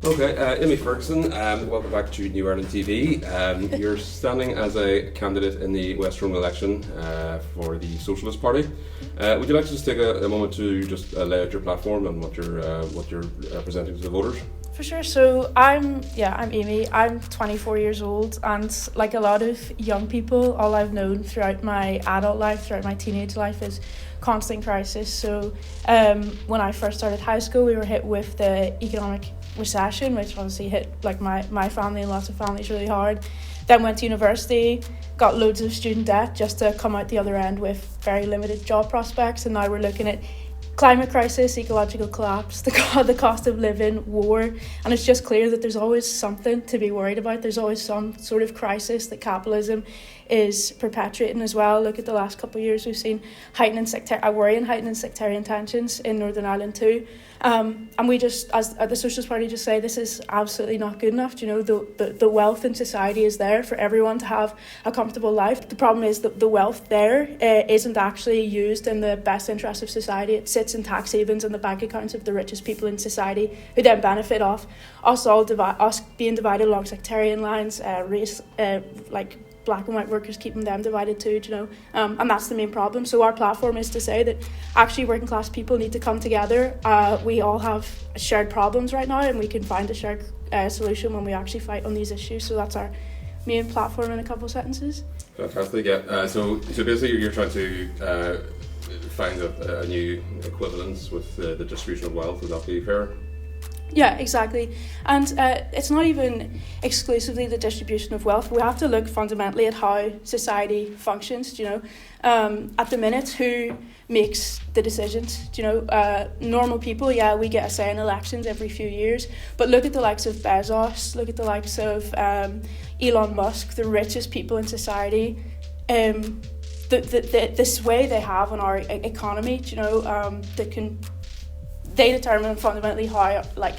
Okay, Amy Ferguson, welcome back to New Ireland TV. You're standing as a candidate in the West Tyrone election for the Socialist Party. Would you like to just take a moment to just lay out your platform and what you're presenting to the voters? For sure. So I'm Amy. I'm 24 years old, and like a lot of young people, all I've known throughout my adult life, throughout my teenage life, is constant crisis. So when I first started high school, we were hit with the economic recession, which obviously hit like my family and lots of families really hard. Then went to university, got loads of student debt just to come out the other end with very limited job prospects, and now we're looking at climate crisis, ecological collapse, the cost of living, war, and it's just clear that there's always something to be worried about. There's always some sort of crisis that capitalism is perpetuating as well. Look at the last couple of years, we've seen heightening sectarian tensions in Northern Ireland too. And we just, as the Socialist Party, just say this is absolutely not good enough. You know, the wealth in society is there for everyone to have a comfortable life. The problem is that the wealth there isn't actually used in the best interest of society. It sits in tax havens and the bank accounts of the richest people in society, who then benefit off us being divided along sectarian lines, race, like black and white workers, keeping them divided too, you know, and that's the main problem. So our platform is to say that actually working class people need to come together. We all have shared problems right now, and we can find a shared solution when we actually fight on these issues. So that's our main platform in a couple of sentences. Fantastic, yeah. So basically you're trying to find a new equivalence with the distribution of wealth. Would that be fair? Yeah, exactly. And it's not even exclusively the distribution of wealth. We have to look fundamentally at how society functions, you know. At the minute, who makes the decisions? You know, normal people, yeah, we get a say in elections every few years. But look at the likes of Bezos, look at the likes of Elon Musk, the richest people in society. The sway they have on our economy, you know, they determine fundamentally how like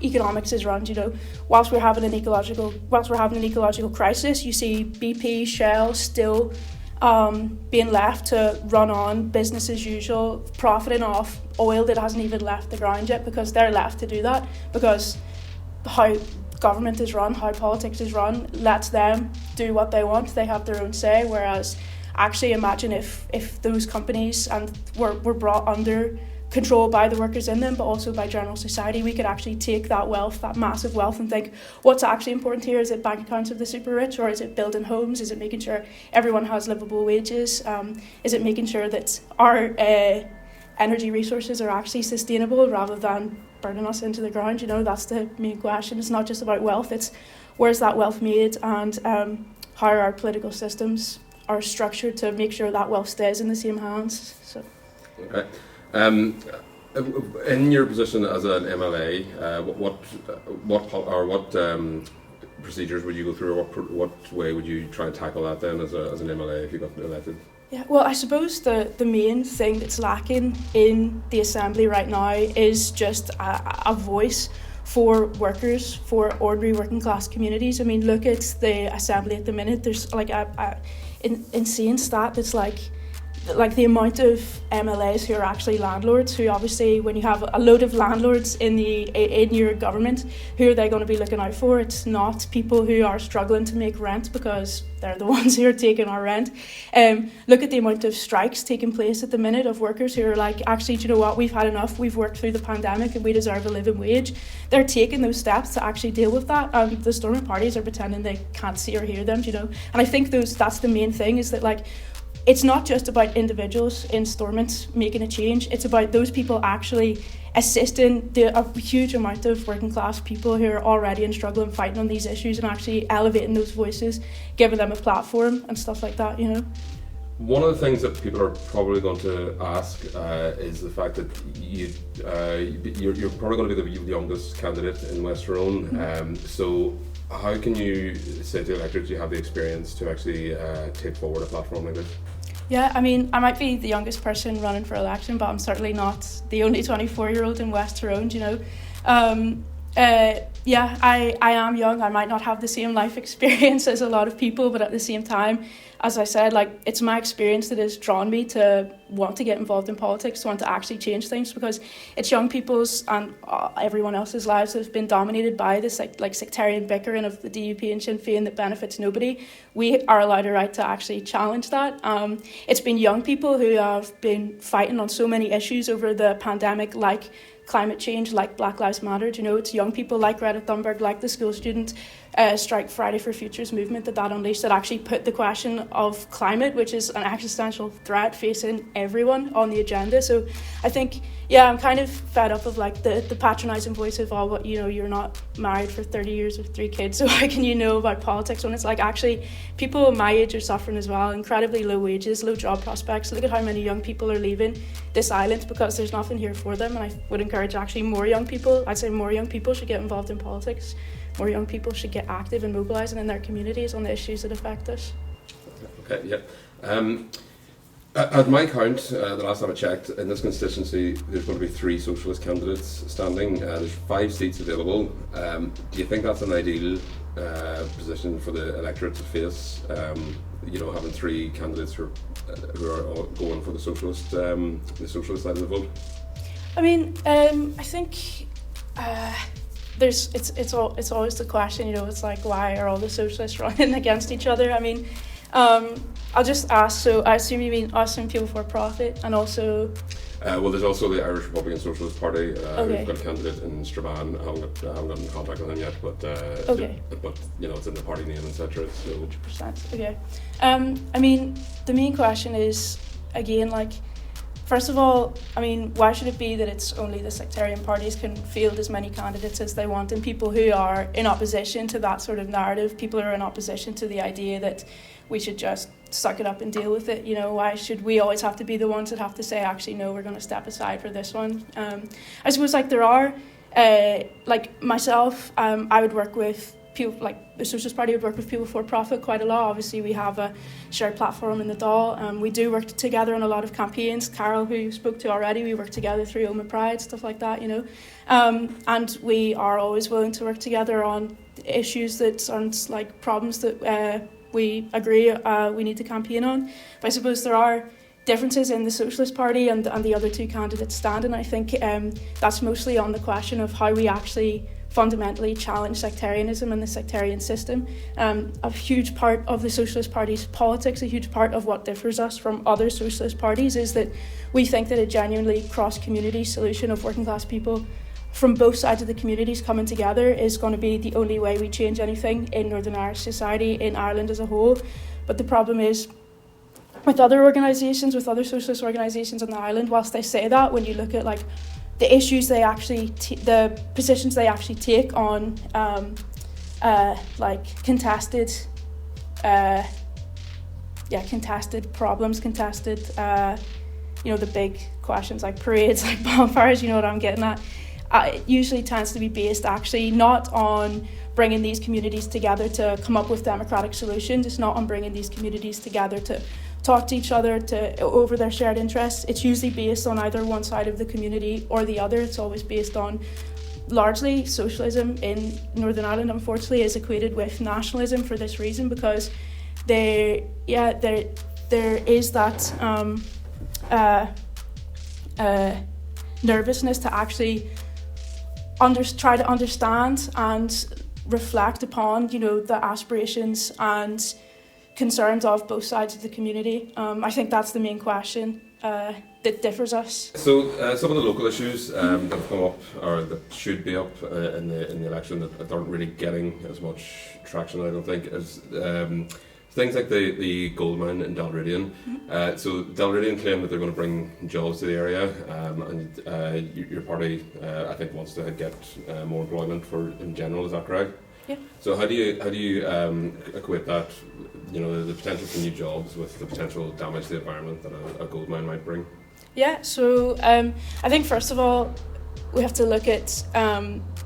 economics is run. You know, whilst we're having an ecological crisis, you see BP, Shell still being left to run on business as usual, profiting off oil that hasn't even left the ground yet, because they're left to do that because how government is run, how politics is run, lets them do what they want. They have their own say. Whereas, actually, imagine if those companies were brought under control by the workers in them, but also by general society, we could actually take that wealth, that massive wealth, and think, what's actually important here? Is it bank accounts of the super rich, or is it building homes? Is it making sure everyone has livable wages? Is it making sure that our energy resources are actually sustainable rather than burning us into the ground? You know, that's the main question. It's not just about wealth, it's where's that wealth made, and how our political systems are structured to make sure that wealth stays in the same hands. So. Okay. In your position as an MLA, what procedures would you go through, or what way would you try and tackle that then as an MLA if you got elected? Yeah, well, I suppose the main thing that's lacking in the Assembly right now is just a voice for workers, for ordinary working class communities. I mean, look at the Assembly at the minute. There's like a insane stat that's like the amount of MLAs who are actually landlords, who obviously, when you have a load of landlords in your government, who are they going to be looking out for? It's not people who are struggling to make rent, because they're the ones who are taking our rent. Look at the amount of strikes taking place at the minute of workers who are like, actually, do you know what, we've had enough, we've worked through the pandemic and we deserve a living wage. They're taking those steps to actually deal with that, and the storming parties are pretending they can't see or hear them, you know. And I think that's the main thing, is that like, it's not just about individuals in Stormont making a change, it's about those people actually assisting a huge amount of working class people who are already in struggle and fighting on these issues, and actually elevating those voices, giving them a platform and stuff like that, you know. One of the things that people are probably going to ask is the fact that you're probably going to be the youngest candidate in West Tyrone. Mm-hmm. So how can you say to electors you have the experience to actually take forward a platform like this? Yeah, I mean, I might be the youngest person running for election, but I'm certainly not the only 24-year-old in West Tyrone, you know. Yeah, I am young. I might not have the same life experience as a lot of people, but at the same time, as I said, like, it's my experience that has drawn me to want to get involved in politics, want to actually change things, because it's young people's and everyone else's lives that have been dominated by this sectarian bickering of the DUP and Sinn Féin that benefits nobody. We are allowed a right to actually challenge that. It's been young people who have been fighting on so many issues over the pandemic, like climate change, like Black Lives Matter. It's young people like Greta Thunberg, like the school student strike Friday for Futures movement that unleashed, that actually put the question of climate, which is an existential threat facing everyone, on the agenda. So I think, I'm kind of fed up of like the patronising voice of, oh, but you're not married for 30 years with 3 kids, so how can you know about politics, when it's like, actually people my age are suffering as well, incredibly low wages, low job prospects. Look at how many young people are leaving this island because there's nothing here for them. And I would encourage actually more young people should get involved in politics. More young people should get active and mobilising in their communities on the issues that affect us. Okay, yeah. At my count, the last time I checked, in this constituency, there's going to be 3 socialist candidates standing. There's 5 seats available. Do you think that's an ideal position for the electorate to face? Having 3 candidates who are all going for the socialist side of the vote. I mean, I think. It's always the question, it's like, why are all the socialists running against each other? I mean, I'll just ask, so I assume you mean us and People for Profit, and also... well, there's also the Irish Republican Socialist Party. Okay. We've got a candidate in Strabane. I haven't got in contact with him yet, but okay. But it's in the party name, etc. So 100%. Okay. I mean, the main question is, again, like, first of all, I mean, why should it be that it's only the sectarian parties can field as many candidates as they want, and people who are in opposition to that sort of narrative, people who are in opposition to the idea that we should just suck it up and deal with it, why should we always have to be the ones that have to say, actually, no, we're going to step aside for this one? I suppose, like, there are, like myself, I would work with people, like the Socialist Party would work with People for Profit quite a lot. Obviously, we have a shared platform in the Dáil. We do work together on a lot of campaigns. Carol, who you spoke to already, we work together through Omagh Pride, stuff like that, And we are always willing to work together on issues that aren't like problems that we agree we need to campaign on. But I suppose there are differences in the Socialist Party and the other 2 candidates standing. I think that's mostly on the question of how we actually fundamentally challenge sectarianism and the sectarian system. A huge part of the Socialist Party's politics, a huge part of what differs us from other socialist parties, is that we think that a genuinely cross-community solution of working class people from both sides of the communities coming together is going to be the only way we change anything in Northern Irish society, in Ireland as a whole. But the problem is, with other organisations, with other socialist organisations on the island, whilst they say that, when you look at like the issues they actually, the positions they actually take on, like contested problems, contested, the big questions like parades, like bonfires, you know what I'm getting at. It usually tends to be based actually not on bringing these communities together to come up with democratic solutions. It's not on bringing these communities together to talk to each other over their shared interests. It's usually based on either one side of the community or the other. It's always based on, largely, socialism in Northern Ireland, unfortunately, is equated with nationalism for this reason, because there is that nervousness to actually try to understand and reflect upon, the aspirations and concerns of both sides of the community. I think that's the main question that differs us. So some of the local issues that have come up, or that should be up in the election, that aren't really getting as much traction, I don't think, is things like the gold mine in Dalradain. So Dalradain claim that they're going to bring jobs to the area, and your party, I think, wants to get more employment in general. Is that correct? Yeah. So how do you equate that, the potential for new jobs with the potential damage to the environment that a gold mine might bring? Yeah. So I think first of all we have to look at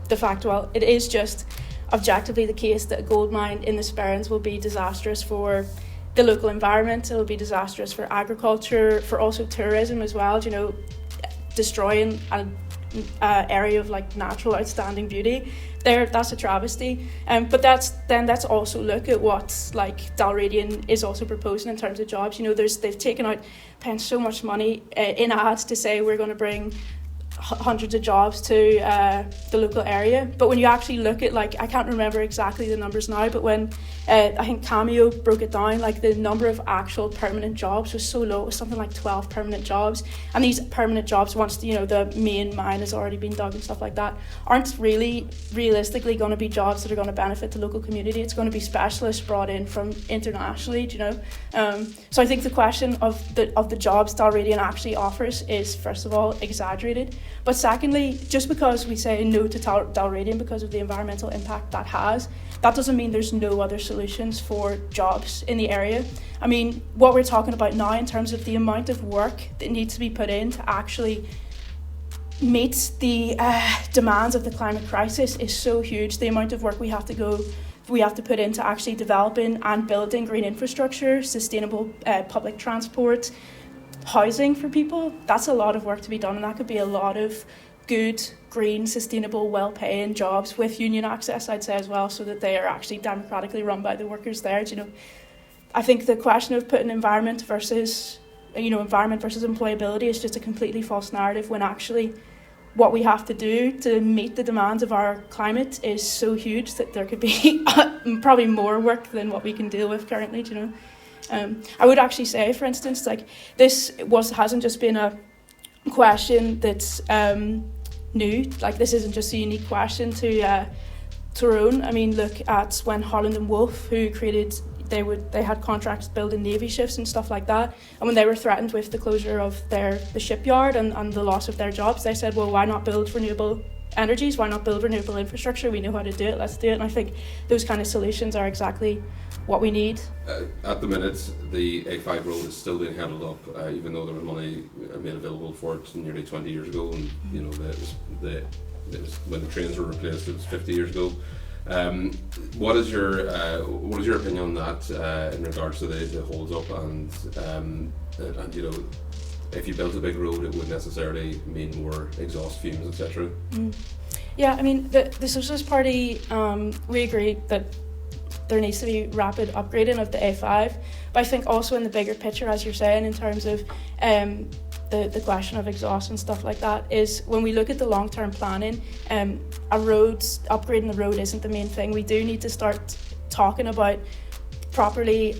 the fact. Well, it is just objectively the case that a gold mine in the Sperrins will be disastrous for the local environment. It'll be disastrous for agriculture, for also tourism as well. Destroying and area of like natural outstanding beauty. That's a travesty. But that's also look at what like Dalradian is also proposing in terms of jobs. You know, they've taken out, paying so much money in ads to say we're going to bring hundreds of jobs to the local area, but when you actually look at, like, I can't remember exactly the numbers now, but when I think Cameo broke it down, like the number of actual permanent jobs was so low, it was something like 12 permanent jobs, and these permanent jobs, once you know the main mine has already been dug and stuff like that, aren't really realistically going to be jobs that are going to benefit the local community. It's going to be specialists brought in from internationally, you know. So I think the question of the jobs Dalradian actually offers is, first of all, exaggerated. But secondly, just because we say no to Dalradian because of the environmental impact that has, that doesn't mean there's no other solutions for jobs in the area. I mean, what we're talking about now in terms of the amount of work that needs to be put in to actually meet the demands of the climate crisis is so huge. The amount of work we have to put into actually developing and building green infrastructure, sustainable public transport, housing for people, that's a lot of work to be done, and that could be a lot of good, green, sustainable, well-paying jobs with union access, I'd say, as well, so that they are actually democratically run by the workers there. You know, I think the question of putting environment versus employability is just a completely false narrative, when actually what we have to do to meet the demands of our climate is so huge that there could be probably more work than what we can deal with currently, you know. I would actually say, for instance, like this hasn't just been a question that's new. Like, this isn't just a unique question to Tyrone. I mean, look at when Harland and Wolff, who created, they had contracts building navy ships and stuff like that, and when they were threatened with the closure of the shipyard and the loss of their jobs, they said, well, why not build renewable energies? Why not build renewable infrastructure? We know how to do it, let's do it. And I think those kind of solutions are exactly what we need. At the minute, the A5 road is still being handled up, even though there was money made available for it nearly 20 years ago, and you know, when the trains were replaced, it was 50 years ago. What is your opinion on that in regards to the holds up and you know, if you built a big road, it wouldn't necessarily mean more exhaust fumes, etc. Yeah, I mean, the Socialist Party, we agree that there needs to be rapid upgrading of the A5, but I think also in the bigger picture, as you're saying, in terms of the question of exhaust and stuff like that, is when we look at the long-term planning, upgrading the road isn't the main thing. We do need to start talking about properly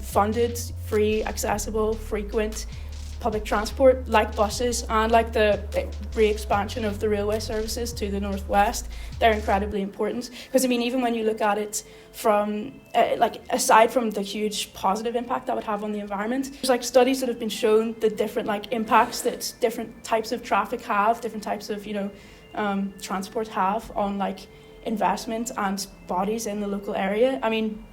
funded, free, accessible, frequent public transport, like buses, and like the re-expansion of the railway services to the northwest. They're incredibly important, because I mean, even when you look at it from aside from the huge positive impact that would have on the environment, there's like studies that have been shown the different like impacts that different types of traffic have, different types of transport have on like investment and bodies in the local area. I mean,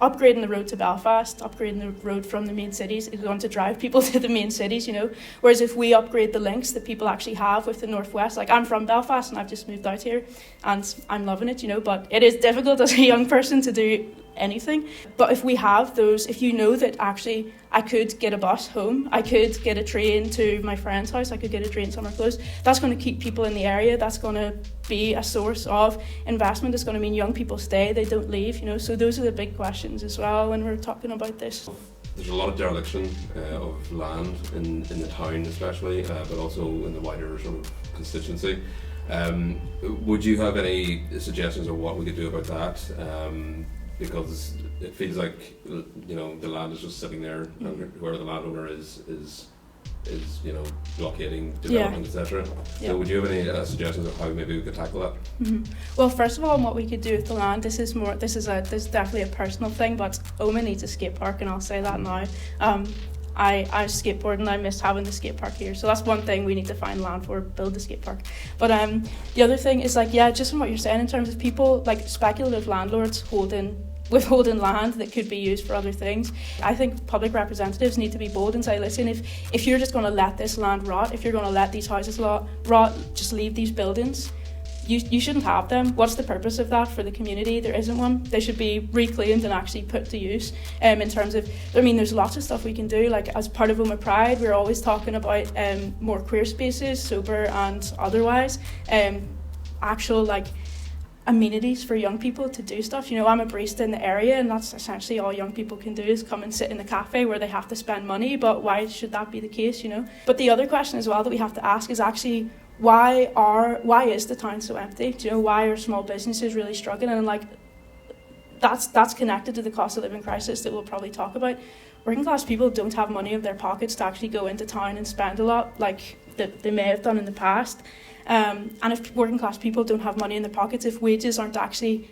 upgrading the road to Belfast, upgrading the road from the main cities is going to drive people to the main cities, you know. Whereas if we upgrade the links that people actually have with the northwest, like I'm from Belfast and I've just moved out here and I'm loving it, you know, but it is difficult as a young person to do anything. But if we have those, if you know that actually I could get a bus home, I could get a train to my friend's house, I could get a train somewhere close, that's going to keep people in the area, that's going to be a source of investment, it's going to mean young people stay, they don't leave, you know. So those are the big questions as well when we're talking about this. There's a lot of dereliction of land in the town especially, but also in the wider sort of constituency. Would you have any suggestions of what we could do about that? Because it feels like, you know, the land is just sitting there, and whoever the landowner is you know, blockading development, etc. So would you have any suggestions of how maybe we could tackle that? Well, first of all, what we could do with the land, this is definitely a personal thing, but Omagh needs a skate park, and I'll say that now. I skateboard and I miss having the skate park here, so that's one thing we need to find land for, build the skate park. But the other thing is, like, yeah, just from what you're saying in terms of people, like speculative landlords withholding land that could be used for other things. I think public representatives need to be bold and say, listen, if you're just going to let this land rot, if you're going to let these houses rot, just leave these buildings. you shouldn't have them. What's the purpose of that for the community? There isn't one. They should be reclaimed and actually put to use. In terms of, I mean, there's lots of stuff we can do. Like as part of Omagh Pride, we're always talking about more queer spaces, sober and otherwise. Actual like amenities for young people to do stuff. You know, I'm a barista in the area, and that's essentially all young people can do is come and sit in the cafe where they have to spend money. But why should that be the case? You know. But the other question as well that we have to ask is actually, why is the town so empty? Do you know, why are small businesses really struggling? And like that's connected to the cost of living crisis that we'll probably talk about. Working class people don't have money in their pockets to actually go into town and spend a lot like that they may have done in the past. And if working class people don't have money in their pockets, if wages aren't actually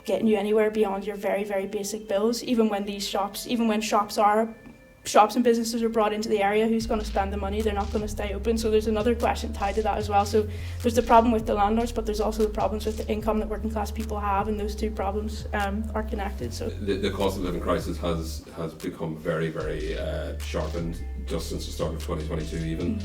getting you anywhere beyond your very, very basic bills, even when shops and businesses are brought into the area, who's going to spend the money? They're not going to stay open. So there's another question tied to that as well. So there's the problem with the landlords, but there's also the problems with the income that working class people have, and those two problems are connected. So the cost of living crisis has become very, very sharpened just since the start of 2022 even.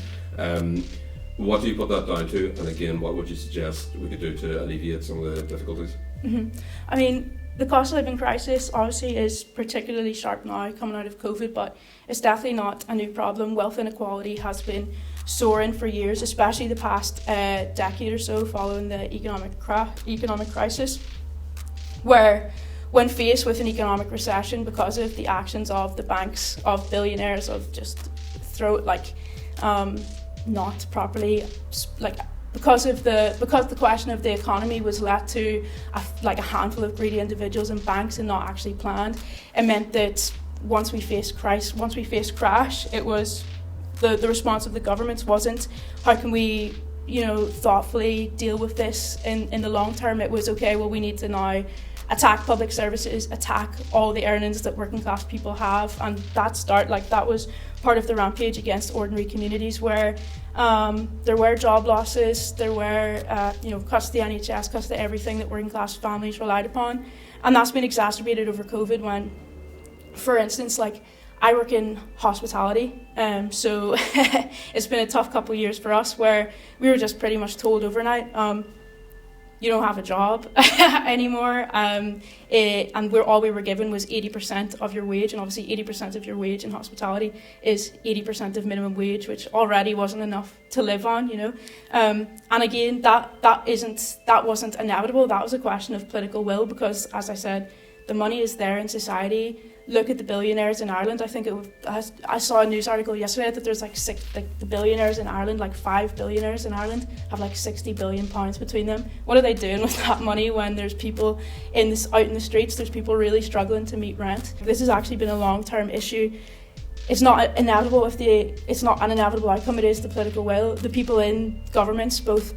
What do you put that down to? And again, what would you suggest we could do to alleviate some of the difficulties? I mean, the cost of living crisis obviously is particularly sharp now coming out of COVID, but it's definitely not a new problem. Wealth inequality has been soaring for years, especially the past decade or so following the economic crisis, where when faced with an economic recession because of the actions of the banks, of billionaires, of just not properly because the question of the economy was left to a handful of greedy individuals and banks and not actually planned, it meant that once we faced crash, it was the response of the governments wasn't how can we thoughtfully deal with this in the long term. It was okay, well, we need to now attack public services, attack all the earnings that working class people have, and that was part of the rampage against ordinary communities where there were job losses, there were cuts to the NHS, cuts to everything that working class families relied upon, and that's been exacerbated over COVID when, for instance, like I work in hospitality, so it's been a tough couple of years for us where we were just pretty much told overnight, you don't have a job anymore, and all we were given was 80% of your wage, and obviously 80% of your wage in hospitality is 80% of minimum wage, which already wasn't enough to live on, and again, that wasn't inevitable. That was a question of political will, because as I said, the money is there in society. Look at the billionaires in Ireland. I think I saw a news article yesterday that there's the billionaires in Ireland, like 5 billionaires in Ireland, have like £60 billion between them. What are they doing with that money when there's people out in the streets? There's people really struggling to meet rent. This has actually been a long-term issue. It's not inevitable it's not an inevitable outcome. It is the political will. The people in governments, both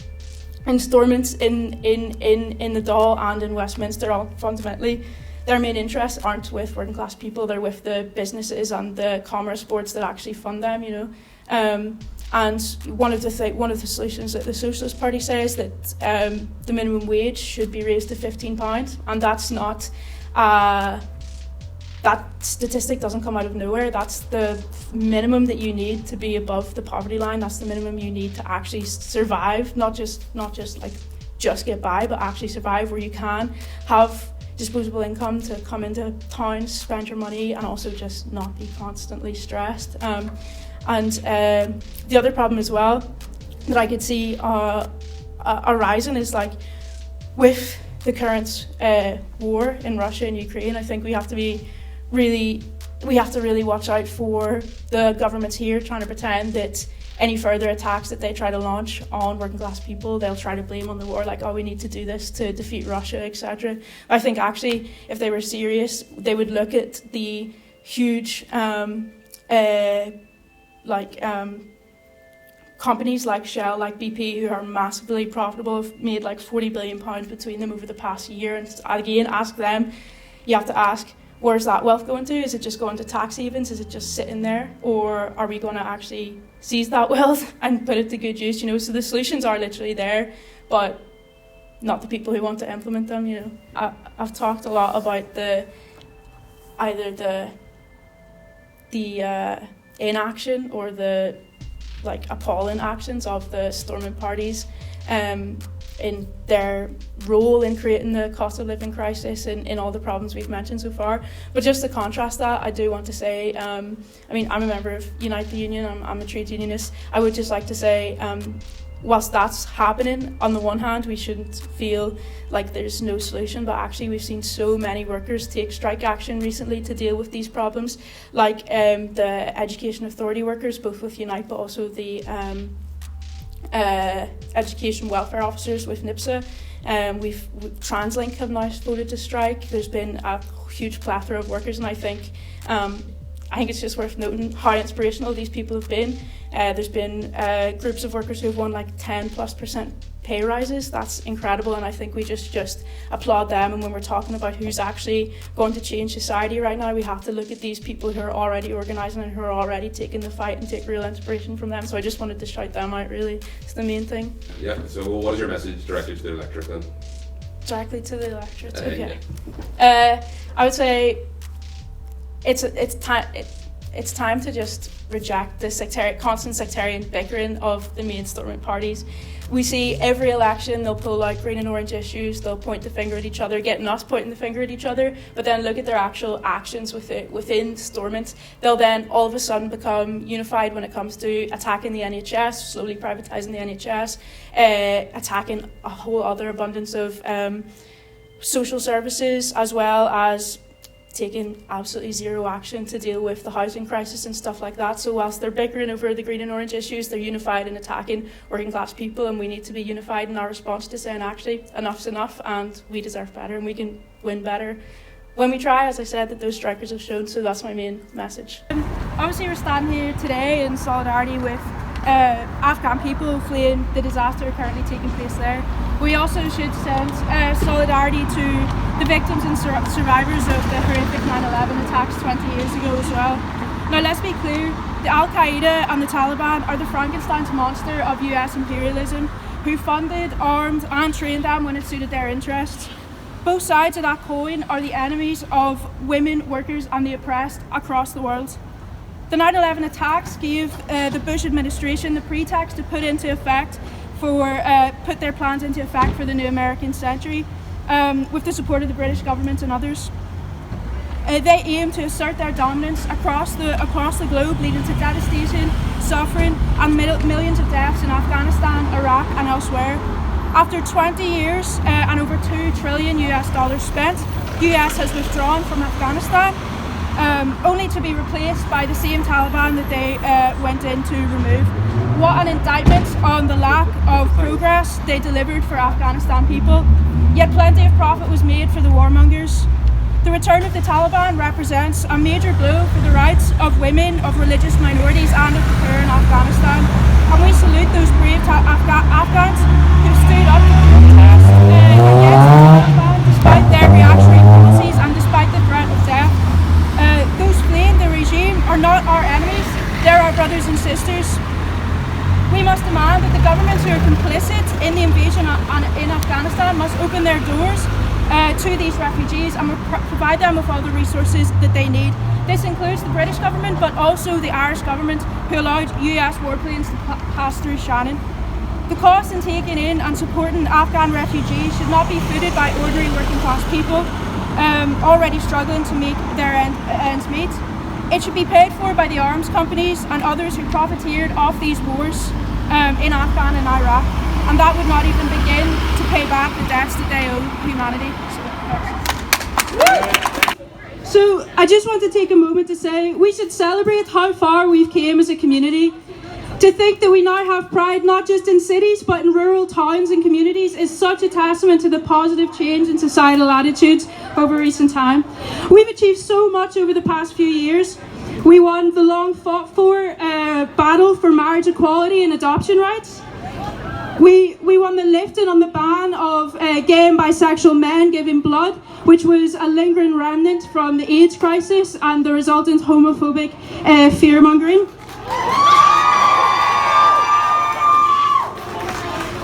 in Stormont, in the Dáil and in Westminster, all fundamentally, their main interests aren't with working class people. They're with the businesses and the commerce boards that actually fund them. And one of the solutions that the Socialist Party says that the minimum wage should be raised to £15, and that's not that statistic doesn't come out of nowhere. That's the minimum that you need to be above the poverty line. That's the minimum you need to actually survive, not just like just get by, but actually survive, where you can have disposable income to come into town, spend your money, and also just not be constantly stressed. And the other problem as well that I could see arising is like with the current war in Russia and Ukraine. I think we have to really watch out for the governments here trying to pretend that any further attacks that they try to launch on working class people, they'll try to blame on the war, like, oh, we need to do this to defeat Russia, etc. I think actually, if they were serious, they would look at the huge companies like Shell, like BP, who are massively profitable, have made like £40 billion between them over the past year, and again, ask them, you have to ask, where's that wealth going to? Is it just going to tax havens? Is it just sitting there? Or are we going to actually seize that wealth and put it to good use? So the solutions are literally there, but not the people who want to implement them. I've talked a lot about the inaction or the like appalling actions of the storming parties in their role in creating the cost of living crisis and in all the problems we've mentioned so far. But just to contrast that, I do want to say, I mean, I'm a member of Unite the Union, I'm a trade unionist. I would just like to say, whilst that's happening, on the one hand, we shouldn't feel like there's no solution, but actually we've seen so many workers take strike action recently to deal with these problems, like the education authority workers, both with Unite, but also the education welfare officers with NIPSA. TransLink have now voted to strike. There's been a huge plethora of workers, and I think it's just worth noting how inspirational these people have been. There's been groups of workers who have won like 10+% pay rises. That's incredible, and I think we just applaud them. And when we're talking about who's actually going to change society right now, we have to look at these people who are already organising and who are already taking the fight and take real inspiration from them. So I just wanted to shout them out, really. It's the main thing. Yeah, so what is your message directly to the electorate then? Directly to the electorate, okay. Yeah. I would say it's time to just reject the constant sectarian bickering of the main storming parties. We see every election they'll pull out green and orange issues, they'll point the finger at each other, getting us pointing the finger at each other, but then look at their actual actions within Stormont. They'll then all of a sudden become unified when it comes to attacking the NHS, slowly privatising the NHS, attacking a whole other abundance of social services, as well as taking absolutely zero action to deal with the housing crisis and stuff like that. So whilst they're bickering over the green and orange issues, they're unified in attacking working class people, and we need to be unified in our response to saying actually enough's enough and we deserve better and we can win better when we try, as I said, that those strikers have shown. So that's my main message. Obviously we're standing here today in solidarity with Afghan people fleeing the disaster currently taking place there. We also should send solidarity to the victims and survivors of the horrific 9/11 attacks 20 years ago as well. Now let's be clear, the Al-Qaeda and the Taliban are the Frankenstein's monster of US imperialism, who funded, armed and trained them when it suited their interests. Both sides of that coin are the enemies of women, workers and the oppressed across the world. The 9/11 attacks gave the Bush administration the pretext to put their plans into effect for the new American century, with the support of the British government and others. They aim to assert their dominance across the globe, leading to devastation, suffering and millions of deaths in Afghanistan, Iraq and elsewhere. After 20 years and over $2 trillion spent, US has withdrawn from Afghanistan, only to be replaced by the same Taliban that they went in to remove. What an indictment on the lack of progress they delivered for Afghanistan people. Yet plenty of profit was made for the warmongers. The return of the Taliban represents a major blow for the rights of women, of religious minorities and of the poor in Afghanistan. And we salute those brave Afghans who stood up to protest against the Taliban despite their reactionary policies and despite the threat of death. Those fleeing the regime are not our enemies, they're our brothers and sisters. We must demand that the governments who are complicit in the invasion in Afghanistan must open their doors to these refugees and provide them with all the resources that they need. This includes the British government, but also the Irish government, who allowed US warplanes to pass through Shannon. The cost in taking in and supporting Afghan refugees should not be footed by ordinary working class people already struggling to make their ends meet. It should be paid for by the arms companies and others who profiteered off these wars in Afghan and Iraq, and that would not even begin to pay back the debts that they owe humanity. So I just want to take a moment to say we should celebrate how far we've came as a community. To think that we now have pride not just in cities but in rural towns and communities is such a testament to the positive change in societal attitudes over recent time. We've achieved so much over the past few years. We won the long fought for battle for marriage equality and adoption rights. We won the lifting on the ban of gay and bisexual men giving blood, which was a lingering remnant from the AIDS crisis and the resultant homophobic fear-mongering.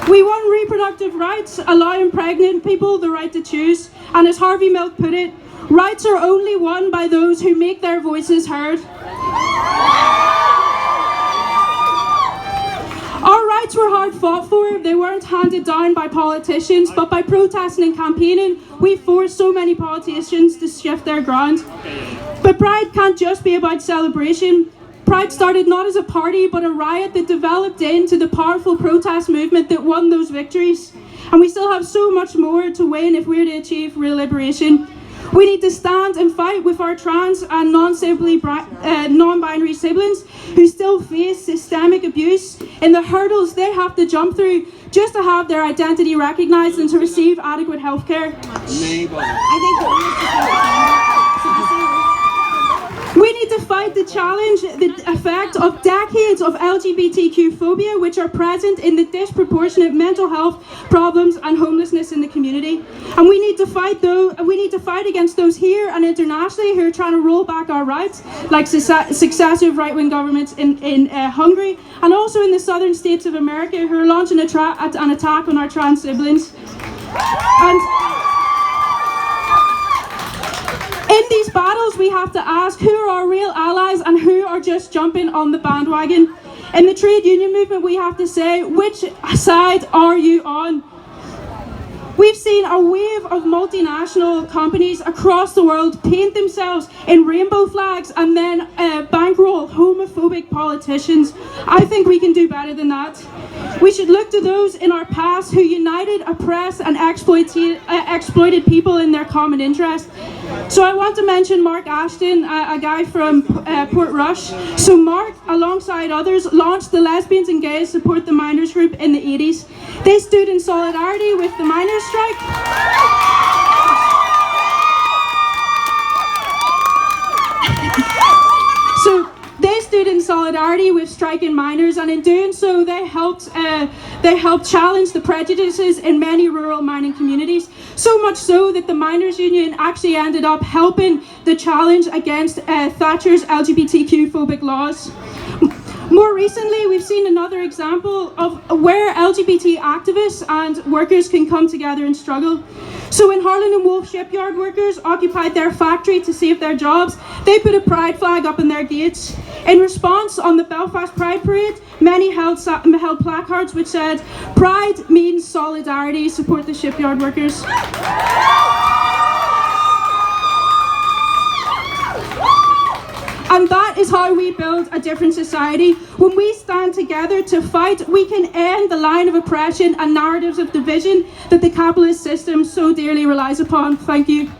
We won reproductive rights, allowing pregnant people the right to choose, and as Harvey Milk put it, rights are only won by those who make their voices heard. they weren't handed down by politicians, but by protesting and campaigning, we forced so many politicians to shift their ground. But Pride can't just be about celebration. Pride started not as a party, but a riot that developed into the powerful protest movement that won those victories. And we still have so much more to win if we're to achieve real liberation. We need to stand and fight with our trans and non-binary siblings who still face systemic abuse and the hurdles they have to jump through just to have their identity recognised and to receive adequate healthcare. We need to fight to challenge the effect of decades of LGBTQ phobia which are present in the disproportionate mental health problems and homelessness in the community. And we need to fight against those here and internationally who are trying to roll back our rights, like successive right-wing governments in Hungary and also in the southern states of America who are launching an attack on our trans siblings. And in these battles, we have to ask who are our real allies and who are just jumping on the bandwagon. In the trade union movement, we have to say, which side are you on? We've seen a wave of multinational companies across the world paint themselves in rainbow flags and then bankroll homophobic politicians. I think we can do better than that. We should look to those in our past who united, oppressed and exploited people in their common interest. So I want to mention Mark Ashton, a guy from Portrush. So Mark, alongside others, launched the Lesbians and Gays Support the Miners group in the 80s. They stood in solidarity with the miners' strike. So they stood in solidarity with striking miners, and in doing so, they helped challenge the prejudices in many rural mining communities. So much so that the miners' union actually ended up helping the challenge against Thatcher's LGBTQ phobic laws. More recently, we've seen another example of where LGBT activists and workers can come together and struggle. So when Harland and Wolff shipyard workers occupied their factory to save their jobs, they put a pride flag up in their gates. In response, on the Belfast Pride Parade, many held placards which said, "Pride means solidarity, support the shipyard workers." And that is how we build a different society. When we stand together to fight, we can end the line of oppression and narratives of division that the capitalist system so dearly relies upon. Thank you.